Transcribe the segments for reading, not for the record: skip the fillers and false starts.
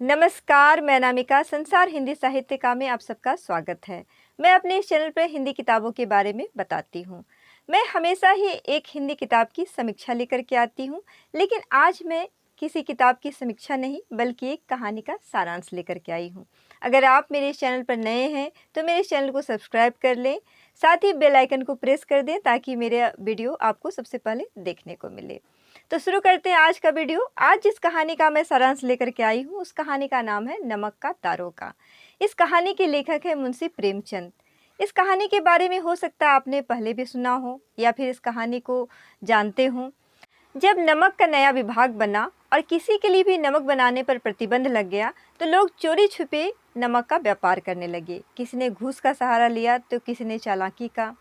नमस्कार, मैं अनामिका संसार हिंदी साहित्यिका में आप सबका स्वागत है। मैं अपने इस चैनल पर हिंदी किताबों के बारे में बताती हूँ। मैं हमेशा ही एक हिंदी किताब की समीक्षा लेकर के आती हूँ, लेकिन आज मैं किसी किताब की समीक्षा नहीं बल्कि एक कहानी का सारांश लेकर के आई हूँ। अगर आप मेरे इस चैनल पर नए हैं तो मेरे इस चैनल को सब्सक्राइब कर लें, साथ ही बेल आइकन को प्रेस कर दें ताकि मेरा वीडियो आपको सबसे पहले देखने को मिले। तो शुरू करते हैं आज का वीडियो। आज जिस कहानी का मैं सारांश लेकर के आई हूँ उस कहानी का नाम है नमक का दारोगा। इस कहानी के लेखक है मुंशी प्रेमचंद। इस कहानी के बारे में हो सकता है आपने पहले भी सुना हो या फिर इस कहानी को जानते हो। जब नमक का नया विभाग बना और किसी के लिए भी नमक बनाने पर प्रतिबंध लग गया तो लोग चोरी छुपे नमक का व्यापार करने लगे। किसी ने घूस का सहारा लिया तो किसी ने चालाकी का।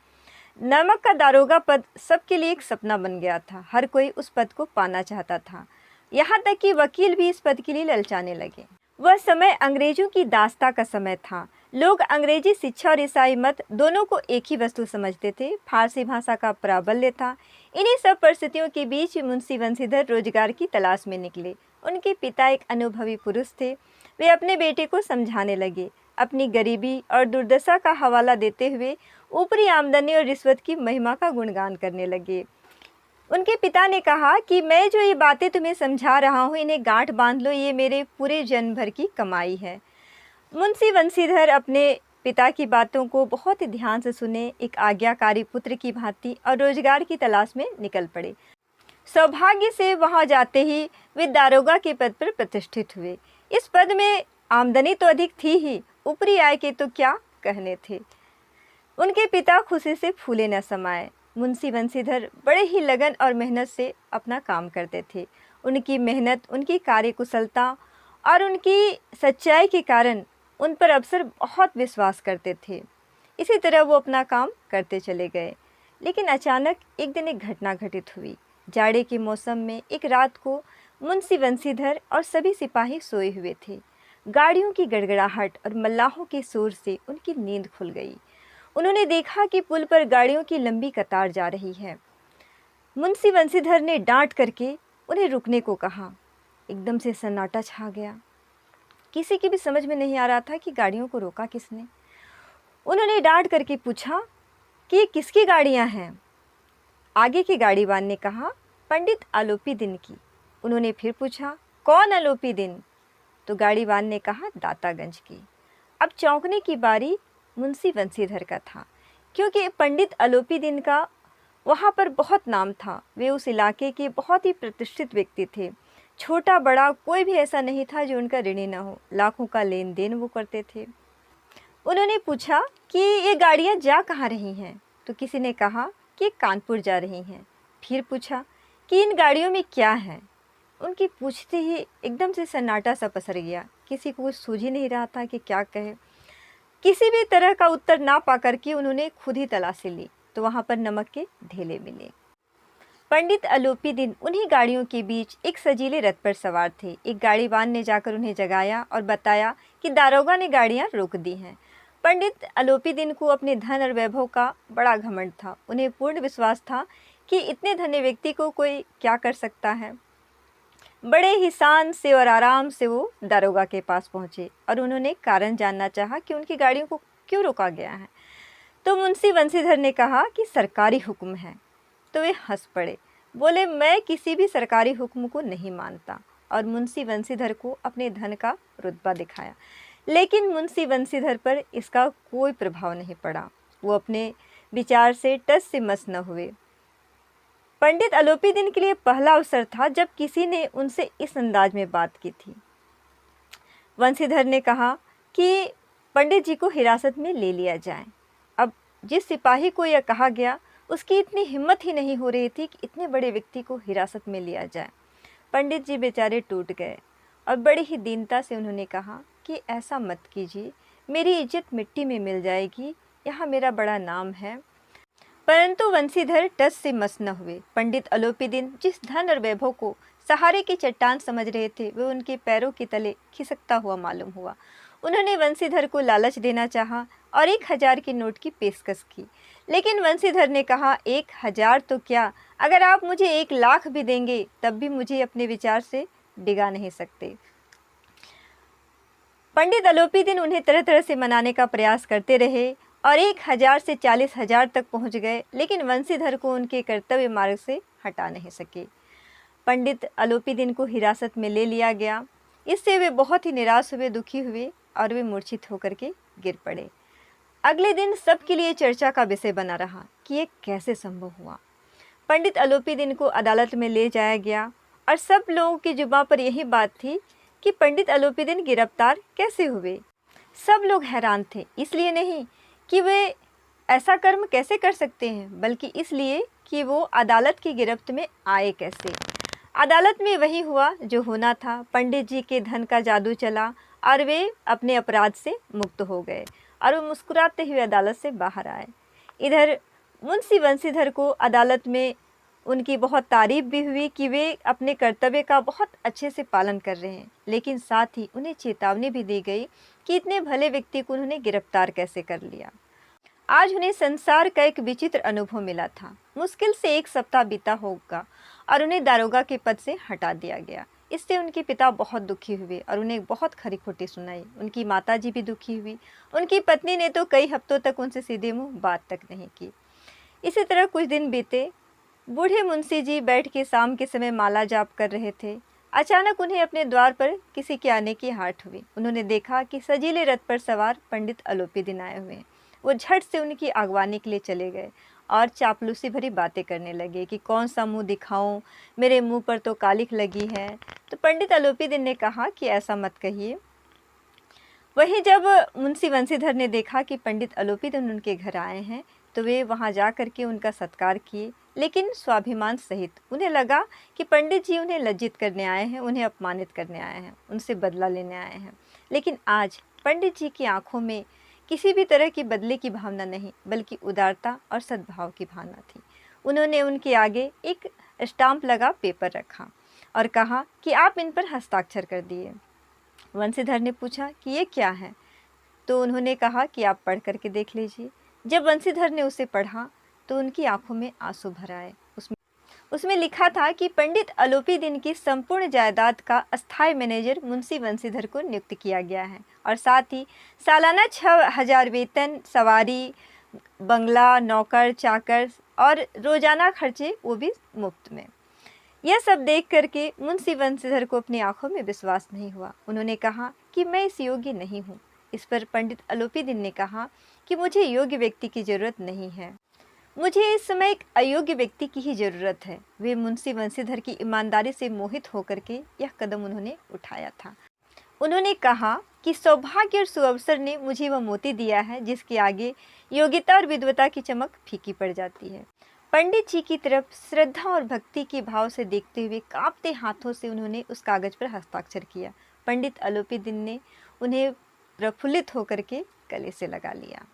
नमक का दारोगा पद सबके लिए एक सपना बन गया था। हर कोई उस पद को पाना चाहता था, यहाँ तक कि वकील भी इस पद के लिए ललचाने लगे। वह समय अंग्रेजों की दास्ता का समय था। लोग अंग्रेजी शिक्षा और ईसाई मत दोनों को एक ही वस्तु समझते थे। फारसी भाषा का प्राबल्य था। इन्हीं सब परिस्थितियों के बीच मुंशी बंशीधर रोजगार की तलाश में निकले। उनके पिता एक अनुभवी पुरुष थे। वे अपने बेटे को समझाने लगे। अपनी गरीबी और दुर्दशा का हवाला देते हुए ऊपरी आमदनी और रिश्वत की महिमा का गुणगान करने लगे। उनके पिता ने कहा कि मैं जो ये बातें तुम्हें समझा रहा हूँ इन्हें गांठ बांध लो, ये मेरे पूरे जन्म भर की कमाई है। मुंशी बंशीधर अपने पिता की बातों को बहुत ही ध्यान से सुने, एक आज्ञाकारी पुत्र की भांति और रोजगार की तलाश में निकल पड़े। सौभाग्य से वहां जाते ही वे दारोगा के पद पर प्रतिष्ठित हुए। इस पद में आमदनी तो अधिक थी ही, ऊपरी आय के तो क्या कहने थे। उनके पिता खुशी से फूले न समाये। मुंशी बंशीधर बड़े ही लगन और मेहनत से अपना काम करते थे। उनकी मेहनत, उनकी कार्यकुशलता और उनकी सच्चाई के कारण उन पर अफसर बहुत विश्वास करते थे। इसी तरह वो अपना काम करते चले गए। लेकिन अचानक एक दिन एक घटना घटित हुई। जाड़े के मौसम में एक रात को मुंशी बंशीधर और सभी सिपाही सोए हुए थे। गाड़ियों की गड़गड़ाहट और मल्लाहों के शोर से उनकी नींद खुल गई। उन्होंने देखा कि पुल पर गाड़ियों की लंबी कतार जा रही है। मुंशी बंशीधर ने डांट करके उन्हें रुकने को कहा। एकदम से सन्नाटा छा गया। किसी की भी समझ में नहीं आ रहा था कि गाड़ियों को रोका किसने। उन्होंने डांट करके पूछा कि ये किसकी गाड़ियां हैं। आगे की गाड़ीवान ने कहा, पंडित आलोपी दिन की। उन्होंने फिर पूछा, कौन आलोपी दिन? तो गाड़ीवान ने कहा, दातागंज की। अब चौंकने की बारी मुंशी बंशीधर का था, क्योंकि पंडित आलोपी दिन का वहाँ पर बहुत नाम था। वे उस इलाके के बहुत ही प्रतिष्ठित व्यक्ति थे। छोटा बड़ा कोई भी ऐसा नहीं था जो उनका ऋणी न हो। लाखों का लेन देन वो करते थे। उन्होंने पूछा कि ये गाड़ियाँ जा कहाँ रही हैं? तो किसी ने कहा कि कानपुर जा रही हैं। फिर पूछा कि इन गाड़ियों में क्या है? उनकी पूछते ही एकदम से सन्नाटा सा पसर गया। किसी को कुछ सूझ ही नहीं रहा था कि क्या कहे। किसी भी तरह का उत्तर ना पाकर के उन्होंने खुद ही तलाशी ली तो वहां पर नमक के ढेले मिले। पंडित आलोपी दिन उन्हीं गाड़ियों के बीच एक सजीले रथ पर सवार थे। एक गाड़ीवान ने जाकर उन्हें जगाया और बताया कि दारोगा ने गाड़ियां रोक दी हैं। पंडित आलोपी दिन को अपने धन और वैभव का बड़ा घमंड था। उन्हें पूर्ण विश्वास था कि इतने धनी व्यक्ति को कोई क्या कर सकता है। बड़े ही शान से और आराम से वो दारोगा के पास पहुंचे और उन्होंने कारण जानना चाहा कि उनकी गाड़ियों को क्यों रोका गया है। तो मुंशी बंशीधर ने कहा कि सरकारी हुक्म है। तो वे हंस पड़े, बोले, मैं किसी भी सरकारी हुक्म को नहीं मानता। और मुंशी बंशीधर को अपने धन का रुतबा दिखाया। लेकिन मुंशी बंशीधर पर इसका कोई प्रभाव नहीं पड़ा। वो अपने विचार से टस से मस न हुए। पंडित आलोपी दिन के लिए पहला अवसर था जब किसी ने उनसे इस अंदाज में बात की थी। बंशीधर ने कहा कि पंडित जी को हिरासत में ले लिया जाए। अब जिस सिपाही को यह कहा गया उसकी इतनी हिम्मत ही नहीं हो रही थी कि इतने बड़े व्यक्ति को हिरासत में लिया जाए। पंडित जी बेचारे टूट गए और बड़ी ही दीनता से उन्होंने कहा कि ऐसा मत कीजिए, मेरी इज्जत मिट्टी में मिल जाएगी, यहाँ मेरा बड़ा नाम है। परंतु बंशीधर टस से मस न हुए। पंडित आलोपी दिन जिस धन और वैभव को सहारे की चट्टान समझ रहे थे वे उनके पैरों के तले खिसकता हुआ मालूम हुआ। उन्होंने बंशीधर को लालच देना चाहा और 1000 के नोट की पेशकश की। लेकिन बंशीधर ने कहा, 1000 तो क्या, अगर आप मुझे 1 लाख भी देंगे तब भी मुझे अपने विचार से डिगा नहीं सकते। पंडित अलोपीदीन उन्हें तरह तरह से मनाने का प्रयास करते रहे और 1000 से 40,000 तक पहुंच गए, लेकिन वंशीधर को उनके कर्तव्य मार्ग से हटा नहीं सके। पंडित अलोपीदीन को हिरासत में ले लिया गया। इससे वे बहुत ही निराश हुए, दुखी हुए और वे मूर्छित होकर के गिर पड़े। अगले दिन सबके लिए चर्चा का विषय बना रहा कि ये कैसे संभव हुआ। पंडित अलोपीदीन को अदालत में ले जाया गया और सब लोगों की जुबान पर यही बात थी कि पंडित अलोपीदीन गिरफ्तार कैसे हुए। सब लोग हैरान थे, इसलिए नहीं कि वे ऐसा कर्म कैसे कर सकते हैं, बल्कि इसलिए कि वो अदालत की गिरफ्त में आए कैसे। अदालत में वही हुआ जो होना था। पंडित जी के धन का जादू चला और वे अपने अपराध से मुक्त हो गए और वो मुस्कुराते हुए अदालत से बाहर आए। इधर मुंशी वंशीधर को अदालत में उनकी बहुत तारीफ भी हुई कि वे अपने कर्तव्य का बहुत अच्छे से पालन कर रहे हैं, लेकिन साथ ही उन्हें चेतावनी भी दी गई कि इतने भले व्यक्ति को उन्होंने गिरफ्तार कैसे कर लिया। आज उन्हें संसार का एक विचित्र अनुभव मिला था। मुश्किल से 1 सप्ताह बीता होगा और उन्हें दारोगा के पद से हटा दिया गया। इससे उनके पिता बहुत दुखी हुए और उन्हें बहुत खरी खोटी सुनाई। उनकी माताजी भी दुखी हुई। उनकी पत्नी ने तो कई हफ्तों तक उनसे सीधे मुंह बात तक नहीं की। इसी तरह कुछ दिन बीते। बूढ़े मुंशी जी बैठ के शाम के समय माला जाप कर रहे थे। अचानक उन्हें अपने द्वार पर किसी के आने की हाट हुई। उन्होंने देखा कि सजीले रथ पर सवार पंडित अलोपीदीन आए हुए हैं। वो झट से उनकी अगवानी के लिए चले गए और चापलूसी भरी बातें करने लगे कि कौन सा मुंह दिखाऊं, मेरे मुंह पर तो कालिख लगी है। तो पंडित अलोपीदीन ने कहा कि ऐसा मत कहिए। वहीं जब मुंशी वंशीधर ने देखा कि पंडित अलोपीदीन उनके घर आए हैं, तो वे वहां जा करके उनका सत्कार किए, लेकिन स्वाभिमान सहित। उन्हें लगा कि पंडित जी उन्हें लज्जित करने आए हैं, उन्हें अपमानित करने आए हैं, उनसे बदला लेने आए हैं। लेकिन आज पंडित जी की आंखों में किसी भी तरह की बदले की भावना नहीं, बल्कि उदारता और सद्भाव की भावना थी। उन्होंने उनके आगे एक स्टाम्प लगा पेपर रखा और कहा कि आप इन पर हस्ताक्षर कर दिए। वंशीधर ने पूछा कि ये क्या है, तो उन्होंने कहा कि आप पढ़ करके देख लीजिए। जब वंशीधर ने उसे पढ़ा तो उनकी आंखों में आंसू भर आए। उसमें लिखा था कि पंडित अलोपीदीन की संपूर्ण जायदाद का अस्थायी मैनेजर मुंशी वंशीधर को नियुक्त किया गया है और साथ ही सालाना 6000 वेतन, सवारी, बंगला, नौकर चाकर और रोजाना खर्चे वो भी मुफ्त में। यह सब देख करके मुंशी वंशीधर को अपनी आंखों में विश्वास नहीं हुआ। उन्होंने कहा कि मैं इस योग्य नहीं हूँ। इस पर पंडित अलोपीदीन ने कहा कि मुझे योग्य व्यक्ति की जरूरत नहीं है, मुझे इस समय एक अयोग्य व्यक्ति की ही जरूरत है। वे मुंशी वंशीधर की ईमानदारी से मोहित होकर के यह कदम उन्होंने उठाया था। उन्होंने कहा कि सौभाग्य और सुअवसर ने मुझे वह मोती दिया है जिसके आगे योग्यता और विद्वता की चमक फीकी पड़ जाती है। पंडित जी की तरफ श्रद्धा और भक्ति के भाव से देखते हुए कांपते हाथों से उन्होंने उस कागज पर हस्ताक्षर किया। पंडित अलोपीदीन ने उन्हें प्रफुल्लित होकर के गले से लगा लिया।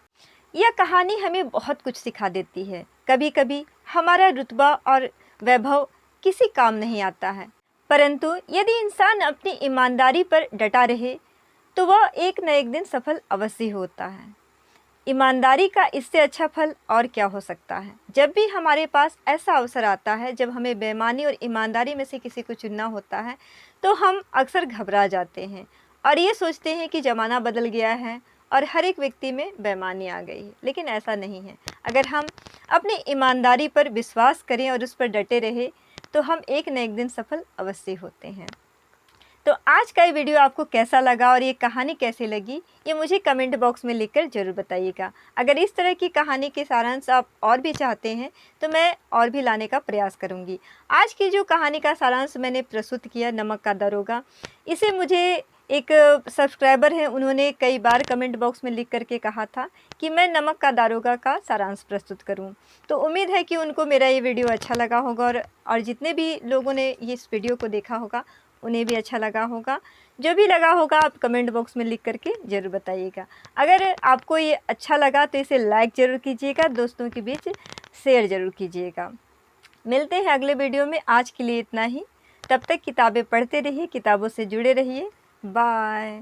यह कहानी हमें बहुत कुछ सिखा देती है। कभी कभी हमारा रुतबा और वैभव किसी काम नहीं आता है, परंतु यदि इंसान अपनी ईमानदारी पर डटा रहे तो वह एक न एक दिन सफल अवश्य होता है। ईमानदारी का इससे अच्छा फल और क्या हो सकता है। जब भी हमारे पास ऐसा अवसर आता है जब हमें बेईमानी और ईमानदारी में से किसी को चुनना होता है, तो हम अक्सर घबरा जाते हैं और ये सोचते हैं कि ज़माना बदल गया है और हर एक व्यक्ति में बेईमानी आ गई है, लेकिन ऐसा नहीं है। अगर हम अपनी ईमानदारी पर विश्वास करें और उस पर डटे रहे तो हम एक न एक दिन सफल अवश्य होते हैं। तो आज का ये वीडियो आपको कैसा लगा और ये कहानी कैसी लगी, ये मुझे कमेंट बॉक्स में लिखकर ज़रूर बताइएगा। अगर इस तरह की कहानी के सारांश आप और भी चाहते हैं तो मैं और भी लाने का प्रयास करूँगी। आज की जो कहानी का सारांश मैंने प्रस्तुत किया, नमक का दरोगा, इसे मुझे एक सब्सक्राइबर हैं, उन्होंने कई बार कमेंट बॉक्स में लिख करके कहा था कि मैं नमक का दारोगा का सारांश प्रस्तुत करूं। तो उम्मीद है कि उनको मेरा ये वीडियो अच्छा लगा होगा और जितने भी लोगों ने ये इस वीडियो को देखा होगा उन्हें भी अच्छा लगा होगा। जो भी लगा होगा आप कमेंट बॉक्स में लिख करके ज़रूर बताइएगा। अगर आपको ये अच्छा लगा तो इसे लाइक ज़रूर कीजिएगा, दोस्तों के बीच शेयर ज़रूर कीजिएगा। मिलते हैं अगले वीडियो में। आज के लिए इतना ही। तब तक किताबें पढ़ते रहिए, किताबों से जुड़े रहिए। बाय।